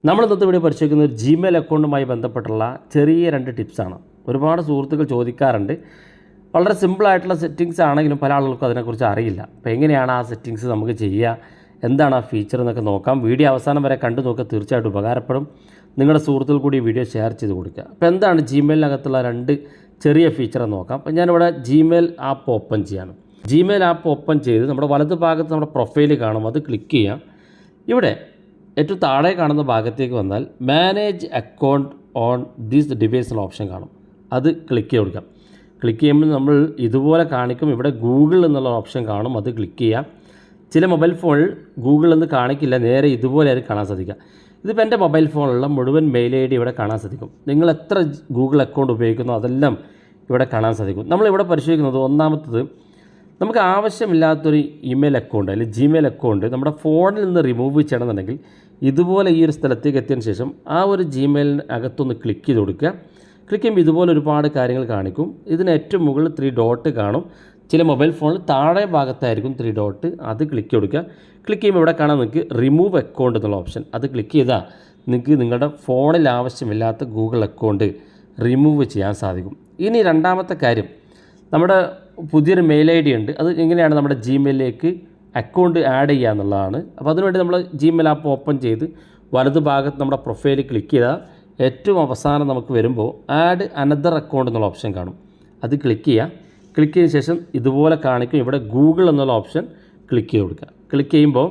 നമ്മൾ ഇന്നത്തെ വീഡിയോ പരിശോധിക്കുന്നത് ജിമെയിൽ അക്കൗണ്ടുമായി ബന്ധപ്പെട്ടുള്ള ചെറിയ 2 ടിപ്സാണ്. ഒരുപാട് സുഹൃത്തുക്കൾ ചോദിക്കാറുണ്ട്. വളരെ സിമ്പിളായിട്ടുള്ള സെറ്റിങ്സ് ആണെങ്കിലും പല ആളുകൾക്കും അതിനെക്കുറിച്ച് അറിയില്ല. അപ്പോൾ എങ്ങനെയാണ് ആ സെറ്റിങ്സ് നമുക്ക് ചെയ്യുക, എന്താണ് ആ ഫീച്ചർ എന്നൊക്കെ നോക്കാം. വീഡിയോ അവസാനം വരെ കണ്ടു നോക്കുക, തീർച്ചയായിട്ടും ഉപകാരപ്പെടും. നിങ്ങളുടെ സുഹൃത്തുക്കൾ കൂടി വീഡിയോ ഷെയർ ചെയ്ത് കൊടുക്കുക. അപ്പോൾ എന്താണ് ജിമെയിലിനകത്തുള്ള 2 ചെറിയ ഫീച്ചർ എന്ന് നോക്കാം. അപ്പോൾ ഞാനിവിടെ ജിമെയിൽ ആപ്പ് ഓപ്പൺ ചെയ്യാണ്. ജിമെയിൽ ആപ്പ് ഓപ്പൺ ചെയ്ത് നമ്മുടെ വലത് ഭാഗത്ത് നമ്മുടെ പ്രൊഫൈൽ കാണും, അത് ക്ലിക്ക് ചെയ്യാം. ഇവിടെ ഏറ്റവും താഴെ കാണുന്ന ഭാഗത്തേക്ക് വന്നാൽ manage account on this device എന്ന ഓപ്ഷൻ കാണും, അത് ക്ലിക്ക് ചെയ്ത് കൊടുക്കാം. ക്ലിക്ക് ചെയ്യുമ്പോൾ നമ്മൾ ഇതുപോലെ കാണിക്കും. ഇവിടെ ഗൂഗിൾ എന്നുള്ള ഓപ്ഷൻ കാണും, അത് ക്ലിക്ക് ചെയ്യാം. ചില മൊബൈൽ ഫോണിൽ ഗൂഗിൾ എന്ന് കാണിക്കില്ല, നേരെ ഇതുപോലെ ആയിരിക്കും കാണാൻ സാധിക്കുക. ഇതിപ്പോൾ എൻ്റെ മൊബൈൽ ഫോണിലുള്ള മുഴുവൻ മെയിൽ ഐ ഡി ഇവിടെ കാണാൻ സാധിക്കും. നിങ്ങൾ എത്ര ഗൂഗിൾ അക്കൗണ്ട് ഉപയോഗിക്കുന്നോ അതെല്ലാം ഇവിടെ കാണാൻ സാധിക്കും. നമ്മളിവിടെ പരിശോധിക്കുന്നത് ഒന്നാമത്തത്, നമുക്ക് ആവശ്യമില്ലാത്തൊരു ഇമെയിൽ അക്കൗണ്ട് അല്ലെങ്കിൽ ജിമെയിൽ അക്കൗണ്ട് നമ്മുടെ ഫോണിൽ നിന്ന് റിമൂവ് ചെയ്യണമെന്നുണ്ടെങ്കിൽ ഇതുപോലെ ഈ ഒരു സ്ഥലത്തേക്ക് എത്തിയതിന് ശേഷം ആ ഒരു ജിമെയിലിന് അകത്തൊന്ന് ക്ലിക്ക് ചെയ്ത് കൊടുക്കുക. ക്ലിക്ക് ചെയ്യുമ്പോൾ ഇതുപോലെ ഒരുപാട് കാര്യങ്ങൾ കാണിക്കും. ഇതിന് ഏറ്റവും മുകളിൽ 3 ഡോട്ട് കാണും. ചില മൊബൈൽ ഫോണിൽ താഴെ ഭാഗത്തായിരിക്കും 3 ഡോട്ട്, അത് ക്ലിക്ക് കൊടുക്കുക. ക്ലിക്ക് ചെയ്യുമ്പോൾ ഇവിടെ കാണാൻ നിങ്ങൾക്ക് റിമൂവ് അക്കൗണ്ട് എന്നുള്ള ഓപ്ഷൻ, അത് ക്ലിക്ക് ചെയ്താൽ നിങ്ങൾക്ക് നിങ്ങളുടെ ഫോണിൽ ആവശ്യമില്ലാത്ത ഗൂഗിൾ അക്കൗണ്ട് റിമൂവ് ചെയ്യാൻ സാധിക്കും. ഇനി രണ്ടാമത്തെ കാര്യം, നമ്മുടെ പുതിയൊരു മെയിൽ ഐ ഡി ഉണ്ട്, അത് എങ്ങനെയാണ് നമ്മുടെ ജിമെയിലിലേക്ക് അക്കൗണ്ട് ആഡ് ചെയ്യുക എന്നുള്ളതാണ്. അപ്പോൾ അതിനുവേണ്ടി നമ്മൾ ജിമെയിൽ ആപ്പ് ഓപ്പൺ ചെയ്ത് വലതു ഭാഗത്ത് നമ്മുടെ പ്രൊഫൈൽ ക്ലിക്ക് ചെയ്താൽ ഏറ്റവും അവസാനം നമുക്ക് വരുമ്പോൾ ആഡ് അനദർ അക്കൗണ്ട് എന്നുള്ള ഓപ്ഷൻ കാണും, അത് ക്ലിക്ക് ചെയ്യുക. ക്ലിക്ക് ചെയ്തതിന് ശേഷം ഇതുപോലെ കാണിക്കും. ഇവിടെ ഗൂഗിൾ എന്നുള്ള ഓപ്ഷൻ ക്ലിക്ക് ചെയ്ത് കൊടുക്കുക. ക്ലിക്ക് ചെയ്യുമ്പോൾ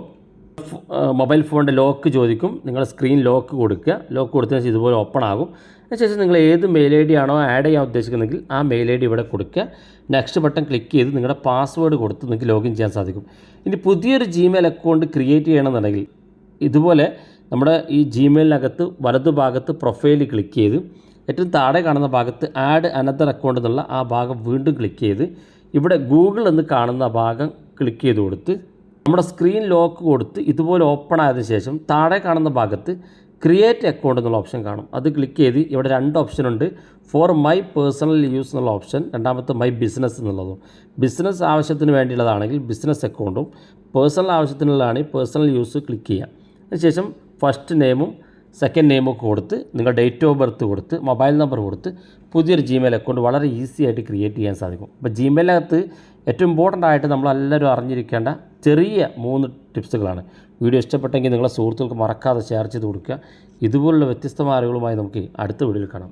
മൊബൈൽ ഫോണിൻ്റെ ലോക്ക് ചോദിക്കും, നിങ്ങൾ സ്ക്രീൻ ലോക്ക് കൊടുക്കുക. ലോക്ക് കൊടുത്തതിന് ശേഷം ഇതുപോലെ ഓപ്പൺ ആകും. അതിനുശേഷം നിങ്ങൾ ഏത് മെയിൽ ഐ ഡി ആണോ ആഡ് ചെയ്യാൻ ഉദ്ദേശിക്കുന്നതെങ്കിൽ ആ മെയിൽ ഐ ഡി ഇവിടെ കൊടുക്കുക. നെക്സ്റ്റ് ബട്ടൺ ക്ലിക്ക് ചെയ്ത് നിങ്ങളുടെ പാസ്വേഡ് കൊടുത്ത് നിങ്ങൾക്ക് ലോഗിൻ ചെയ്യാൻ സാധിക്കും. ഇനി പുതിയൊരു ജിമെയിൽ അക്കൗണ്ട് ക്രിയേറ്റ് ചെയ്യണമെന്നുണ്ടെങ്കിൽ ഇതുപോലെ നമ്മുടെ ഈ ജിമെയിലിനകത്ത് വലതു ഭാഗത്ത് പ്രൊഫൈൽ ക്ലിക്ക് ചെയ്ത് ഏറ്റവും താഴെ കാണുന്ന ഭാഗത്ത് ആഡ് അനദർ അക്കൗണ്ട് എന്നുള്ള ആ ഭാഗം വീണ്ടും ക്ലിക്ക് ചെയ്ത് ഇവിടെ ഗൂഗിൾ എന്ന് കാണുന്ന ഭാഗം ക്ലിക്ക് ചെയ്ത് കൊടുത്ത് നമ്മുടെ സ്ക്രീൻ ലോക്ക് കൊടുത്ത് ഇതുപോലെ ഓപ്പൺ ആയതിനു ശേഷം താഴെ കാണുന്ന ഭാഗത്ത് ക്രിയേറ്റ് അക്കൗണ്ട് എന്നുള്ള ഓപ്ഷൻ കാണും, അത് ക്ലിക്ക് ചെയ്ത് ഇവിടെ 2 ഓപ്ഷൻ ഉണ്ട്. ഫോർ മൈ പേഴ്സണൽ യൂസ് എന്നുള്ള ഓപ്ഷൻ, രണ്ടാമത്തെ മൈ ബിസിനസ് എന്നുള്ളതും. ബിസിനസ് ആവശ്യത്തിന് വേണ്ടിയുള്ളതാണെങ്കിൽ ബിസിനസ് അക്കൗണ്ടും, പേഴ്സണൽ ആവശ്യത്തിനുള്ളതാണെങ്കിൽ പേഴ്സണൽ യൂസ് ക്ലിക്ക് ചെയ്യാം. അതിനുശേഷം ഫസ്റ്റ് നെയിമും സെക്കൻഡ് നെയിമും ഒക്കെ കൊടുത്ത് നിങ്ങൾ ഡേറ്റ് ഓഫ് ബർത്ത് കൊടുത്ത് മൊബൈൽ നമ്പർ കൊടുത്ത് പുതിയൊരു ജിമെയിൽ അക്കൗണ്ട് വളരെ ഈസി ആയിട്ട് ക്രിയേറ്റ് ചെയ്യാൻ സാധിക്കും. അപ്പോൾ ജിമെയിലിനകത്ത് ഏറ്റവും ഇമ്പോർട്ടൻ്റ് ആയിട്ട് നമ്മളെല്ലാവരും അറിഞ്ഞിരിക്കേണ്ട ചെറിയ 3 ടിപ്സുകളാണ്. വീഡിയോ ഇഷ്ടപ്പെട്ടെങ്കിൽ നിങ്ങളെ സുഹൃത്തുക്കൾക്ക് മറക്കാതെ ഷെയർ ചെയ്ത് കൊടുക്കുക. ഇതുപോലുള്ള വ്യത്യസ്തമായ അറിവുകളുമായി നമുക്ക് അടുത്ത വീഡിയോയിൽ കാണാം.